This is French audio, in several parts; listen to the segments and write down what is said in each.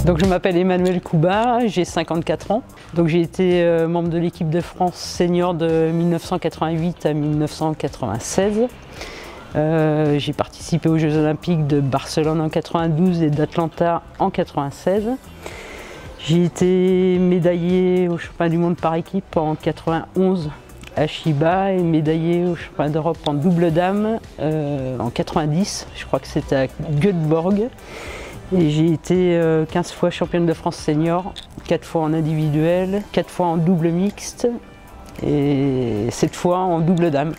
Donc je m'appelle Emmanuel Couba, j'ai 54 ans. Donc j'ai été membre de l'équipe de France senior de 1988 à 1996. J'ai participé aux Jeux Olympiques de Barcelone en 92 et d'Atlanta en 96. J'ai été médaillé au championnat du monde par équipe en 91 à Chiba et médaillé au championnat d'Europe en double dame en 90. Je crois que c'était à Göteborg. Et j'ai été 15 fois championne de France senior, 4 fois en individuel, 4 fois en double mixte et 7 fois en double dame.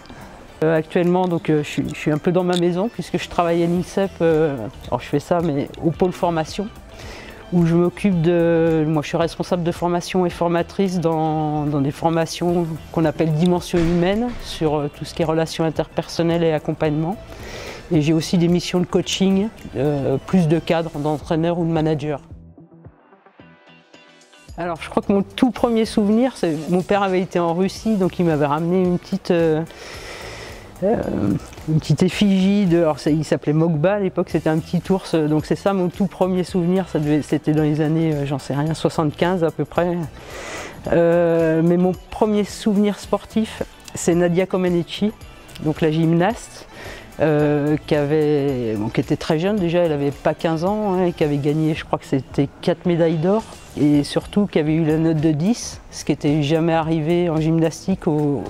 Actuellement, donc, je suis un peu dans ma maison puisque je travaille à l'INSEP, alors je fais ça mais au pôle formation où je m'occupe de... Moi je suis responsable de formation et formatrice dans des formations qu'on appelle dimension humaine sur tout ce qui est relations interpersonnelles et accompagnement. Et j'ai aussi des missions de coaching, plus de cadres, d'entraîneurs ou de managers. Alors je crois que mon tout premier souvenir, c'est mon père avait été en Russie, donc il m'avait ramené une petite effigie de... Alors il s'appelait Mogba à l'époque, c'était un petit ours, donc c'est ça mon tout premier souvenir, c'était dans les années, j'en sais rien, 75 à peu près. Mais mon premier souvenir sportif, c'est Nadia Comaneci, donc la gymnaste. Qui était très jeune déjà, elle n'avait pas 15 ans, hein, et qui avait gagné, je crois que c'était 4 médailles d'or, et surtout qui avait eu la note de 10, ce qui n'était jamais arrivé en gymnastique aux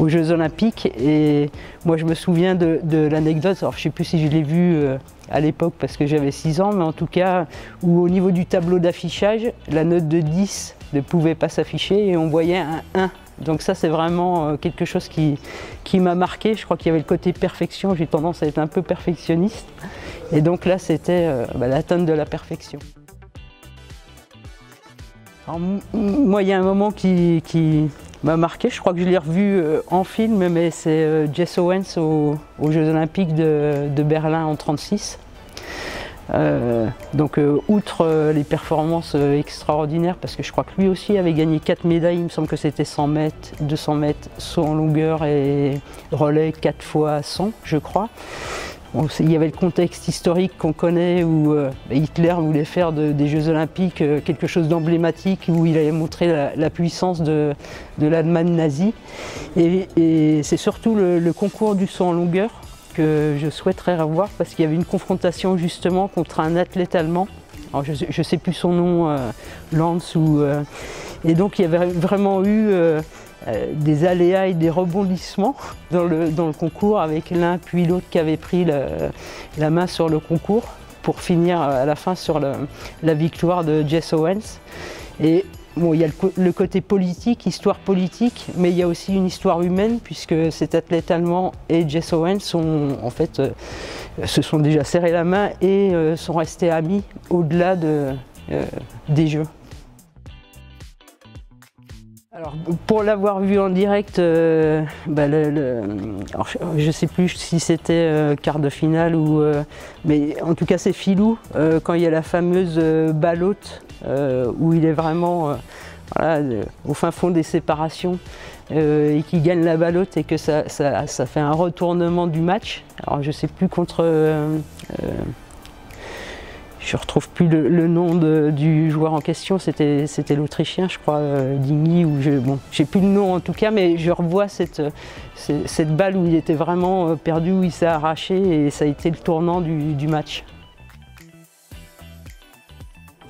Jeux Olympiques. Et moi je me souviens de l'anecdote, alors je ne sais plus si je l'ai vue à l'époque parce que j'avais 6 ans, mais en tout cas, où au niveau du tableau d'affichage, la note de 10 ne pouvait pas s'afficher et on voyait un 1. Donc ça c'est vraiment quelque chose qui m'a marqué. Je crois qu'il y avait le côté perfection, j'ai tendance à être un peu perfectionniste. Et donc là c'était l'atteinte de la perfection. Alors, moi il y a un moment qui m'a marqué, je crois que je l'ai revu en film, mais c'est Jess Owens aux Jeux Olympiques de Berlin en 1936. Outre les performances extraordinaires, parce que je crois que lui aussi avait gagné 4 médailles, il me semble que c'était 100 mètres, 200 mètres, saut en longueur et relais 4 fois 100 je crois. Bon, il y avait le contexte historique qu'on connaît où Hitler voulait faire des Jeux Olympiques quelque chose d'emblématique, où il allait montrer la puissance de l'Allemagne nazie. Et c'est surtout le concours du saut en longueur que je souhaiterais revoir parce qu'il y avait une confrontation justement contre un athlète allemand. Alors je ne sais plus son nom, Lance, et donc il y avait vraiment eu des aléas et des rebondissements dans le concours avec l'un puis l'autre qui avait pris la main sur le concours pour finir à la fin sur la victoire de Jess Owens. Et bon, il y a le côté politique, histoire politique, mais il y a aussi une histoire humaine puisque cet athlète allemand et Jess Owens se sont déjà serrés la main et sont restés amis au-delà des Jeux. Alors, pour l'avoir vu en direct, alors, je ne sais plus si c'était quart de finale ou... mais en tout cas c'est Filou, quand il y a la fameuse balle haute, où il est vraiment au fin fond des séparations et qui gagne la balle haute et que ça fait un retournement du match. Alors je ne sais plus contre... je ne retrouve plus le nom du joueur en question, c'était l'Autrichien, je crois, Digny, ou bon, j'ai plus le nom en tout cas, mais je revois cette balle où il était vraiment perdu, où il s'est arraché et ça a été le tournant du match.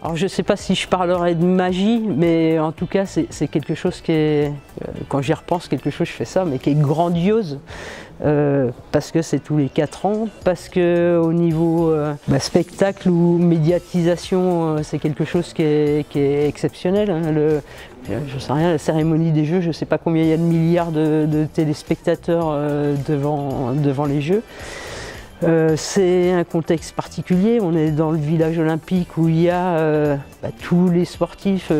Alors je ne sais pas si je parlerai de magie, mais en tout cas c'est quelque chose qui est, quand j'y repense, quelque chose, je fais ça, mais qui est grandiose. Parce que c'est tous les 4 ans, parce que au niveau spectacle ou médiatisation, c'est quelque chose qui est exceptionnel. Hein. Je sais rien, la cérémonie des Jeux, je ne sais pas combien il y a de milliards de téléspectateurs devant les Jeux. C'est un contexte particulier, on est dans le village olympique où il y a tous les sportifs, 10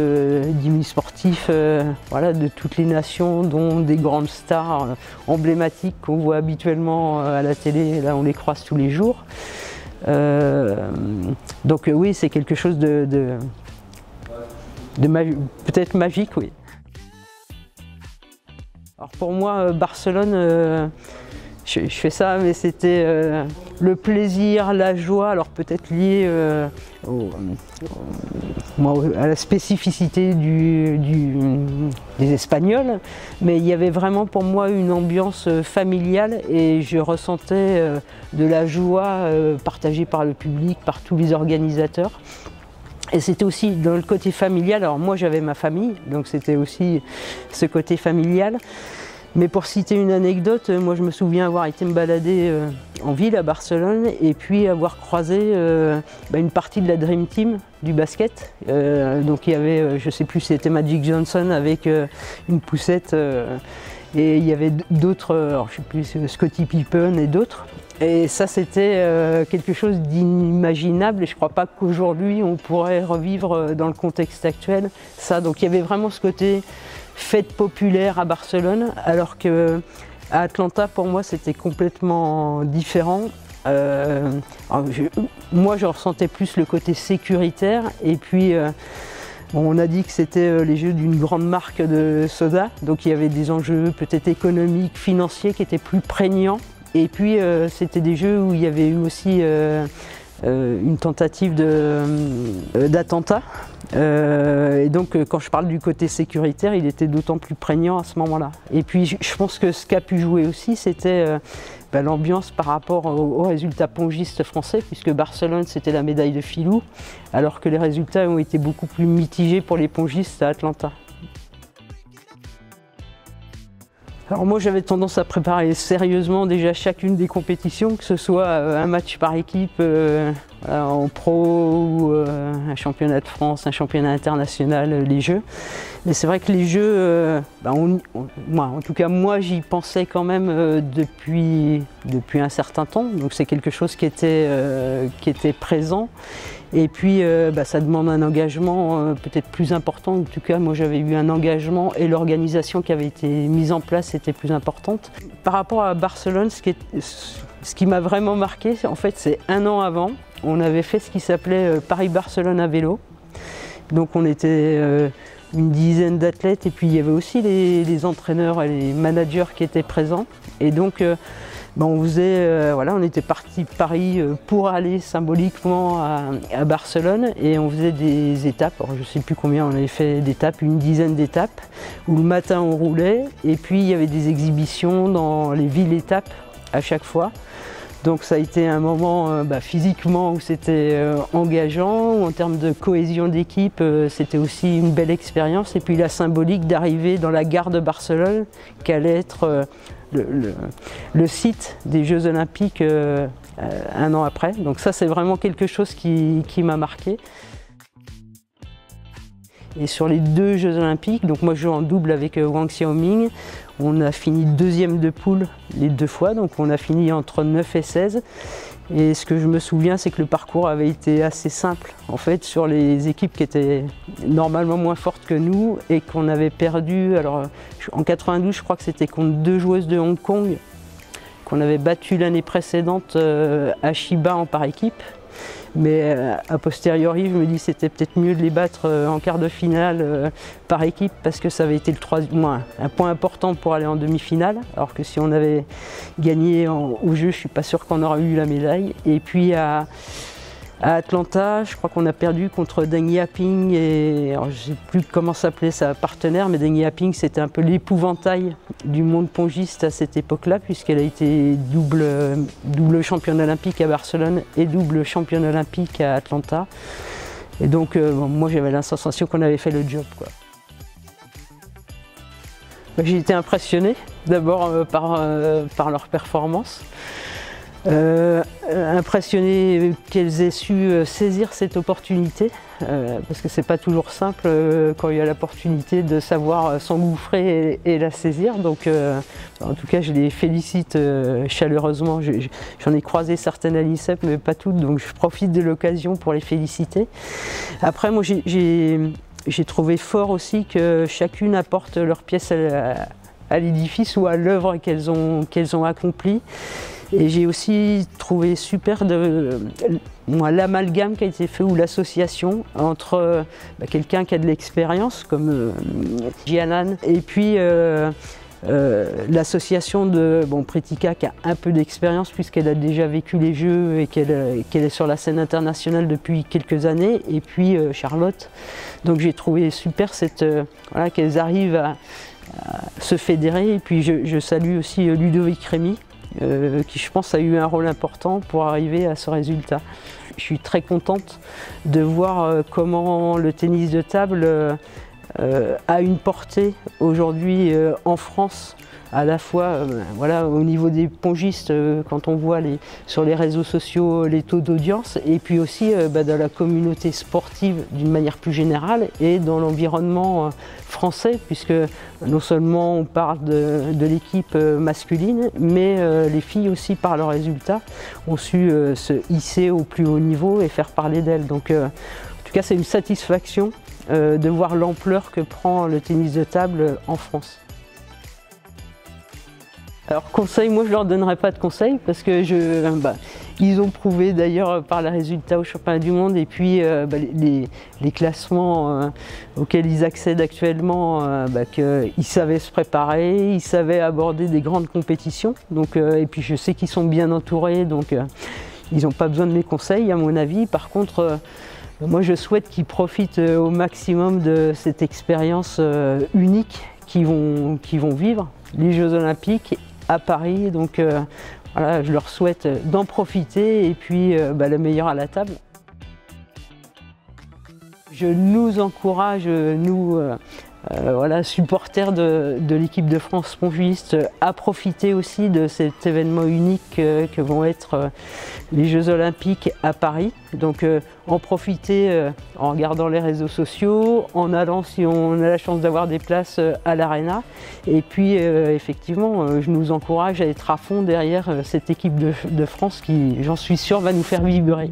000 sportifs de toutes les nations, dont des grandes stars emblématiques qu'on voit habituellement à la télé, là on les croise tous les jours. Donc oui, c'est quelque chose de peut-être magique, oui. Alors pour moi, Barcelone, je fais ça, mais c'était le plaisir, la joie, alors peut-être lié à la spécificité des Espagnols, mais il y avait vraiment pour moi une ambiance familiale et je ressentais de la joie partagée par le public, par tous les organisateurs. Et c'était aussi dans le côté familial, alors moi j'avais ma famille, donc c'était aussi ce côté familial. Mais pour citer une anecdote, moi je me souviens avoir été me balader en ville à Barcelone et puis avoir croisé une partie de la Dream Team du basket. Donc il y avait, je ne sais plus si c'était Magic Johnson avec une poussette et il y avait d'autres, alors je ne sais plus, Scottie Pippen et d'autres. Et ça c'était quelque chose d'inimaginable et je ne crois pas qu'aujourd'hui on pourrait revivre dans le contexte actuel ça. Donc il y avait vraiment ce côté fête populaire à Barcelone, alors qu'à Atlanta pour moi c'était complètement différent. Moi je ressentais plus le côté sécuritaire et puis on a dit que c'était les jeux d'une grande marque de soda, donc il y avait des enjeux peut-être économiques, financiers qui étaient plus prégnants. Et puis c'était des jeux où il y avait eu aussi une tentative d'attentat. Et donc quand je parle du côté sécuritaire, il était d'autant plus prégnant à ce moment-là. Et puis je pense que ce qu'a pu jouer aussi, c'était l'ambiance par rapport aux résultats pongistes français, puisque Barcelone c'était la médaille de Filou, alors que les résultats ont été beaucoup plus mitigés pour les pongistes à Atlanta. Alors moi j'avais tendance à préparer sérieusement déjà chacune des compétitions, que ce soit un match par équipe en pro ou un championnat de France, un championnat international, les Jeux. Mais c'est vrai que les Jeux, en tout cas moi j'y pensais quand même depuis un certain temps, donc c'est quelque chose qui était présent. Et puis ça demande un engagement peut-être plus important. En tout cas, moi j'avais eu un engagement et l'organisation qui avait été mise en place était plus importante. Par rapport à Barcelone, ce qui m'a vraiment marqué, en fait, c'est un an avant, on avait fait ce qui s'appelait Paris-Barcelone à vélo. Donc on était une dizaine d'athlètes et puis il y avait aussi les entraîneurs et les managers qui étaient présents. Et donc on faisait, on était parti de Paris pour aller symboliquement à Barcelone et on faisait des étapes, alors je ne sais plus combien on avait fait d'étapes, une dizaine d'étapes, où le matin on roulait et puis il y avait des exhibitions dans les villes-étapes à chaque fois. Donc ça a été un moment physiquement où c'était engageant, où en termes de cohésion d'équipe c'était aussi une belle expérience. Et puis la symbolique d'arriver dans la gare de Barcelone, qui allait être le site des Jeux Olympiques un an après. Donc ça c'est vraiment quelque chose qui m'a marqué. Et sur les deux Jeux Olympiques, donc moi je joue en double avec Wang Xiaoming, on a fini deuxième de poule les deux fois, donc on a fini entre 9 et 16. Et ce que je me souviens, c'est que le parcours avait été assez simple, en fait, sur les équipes qui étaient normalement moins fortes que nous et qu'on avait perdu. Alors en 92, je crois que c'était contre deux joueuses de Hong Kong qu'on avait battues l'année précédente à Chiba en par équipe. Mais a posteriori, je me dis que c'était peut-être mieux de les battre en quart de finale par équipe parce que ça avait été un point important pour aller en demi-finale. Alors que si on avait gagné au jeu, je ne suis pas sûr qu'on aurait eu la médaille. Et puis à Atlanta, je crois qu'on a perdu contre Deng Yaping et alors, je ne sais plus comment s'appelait sa partenaire, mais Deng Yaping c'était un peu l'épouvantail du monde pongiste à cette époque-là, puisqu'elle a été double championne olympique à Barcelone et double championne olympique à Atlanta. Et donc moi j'avais la sensation qu'on avait fait le job, quoi. J'ai été impressionné d'abord par leur performance. Impressionné qu'elles aient su saisir cette opportunité, parce que c'est pas toujours simple quand il y a l'opportunité de savoir s'engouffrer et la saisir. Donc en tout cas je les félicite chaleureusement. J'en ai croisé certaines à l'INSEP mais pas toutes, donc je profite de l'occasion pour les féliciter. Après moi j'ai trouvé fort aussi que chacune apporte leur pièce à l'édifice ou à l'œuvre qu'elles ont accomplie. Et j'ai aussi trouvé super l'amalgame qui a été fait ou l'association entre quelqu'un qui a de l'expérience comme Jianan et puis l'association de Pritika qui a un peu d'expérience puisqu'elle a déjà vécu les Jeux et qu'elle est sur la scène internationale depuis quelques années, et puis Charlotte. Donc j'ai trouvé super voilà, qu'elles arrivent à se fédérer. Et puis je salue aussi Ludovic Rémy, qui je pense a eu un rôle important pour arriver à ce résultat. Je suis très contente de voir comment le tennis de table a une portée aujourd'hui en France, à la fois voilà, au niveau des pongistes, quand on voit sur les réseaux sociaux les taux d'audience, et puis aussi dans la communauté sportive d'une manière plus générale et dans l'environnement français, puisque non seulement on parle de l'équipe masculine, mais les filles aussi par leurs résultats ont su se hisser au plus haut niveau et faire parler d'elles. Donc en tout cas c'est une satisfaction de voir l'ampleur que prend le tennis de table en France. Alors conseil, moi je leur donnerai pas de conseils parce que ils ont prouvé d'ailleurs par les résultats au championnat du monde et puis les classements auxquels ils accèdent actuellement, qu'ils savaient se préparer, ils savaient aborder des grandes compétitions. Donc, et puis je sais qu'ils sont bien entourés, donc ils n'ont pas besoin de mes conseils à mon avis. Par contre, moi je souhaite qu'ils profitent au maximum de cette expérience unique qu'ils vont vivre, les Jeux Olympiques à Paris. Donc voilà, je leur souhaite d'en profiter et puis le meilleur à la table. Je nous encourage, nous voilà, supporters de l'équipe de France pongiste, à profiter aussi de cet événement unique que vont être les Jeux Olympiques à Paris. Donc en profiter en regardant les réseaux sociaux, en allant si on a la chance d'avoir des places à l'Arena. Et puis effectivement, je nous encourage à être à fond derrière cette équipe de France qui, j'en suis sûr, va nous faire vibrer.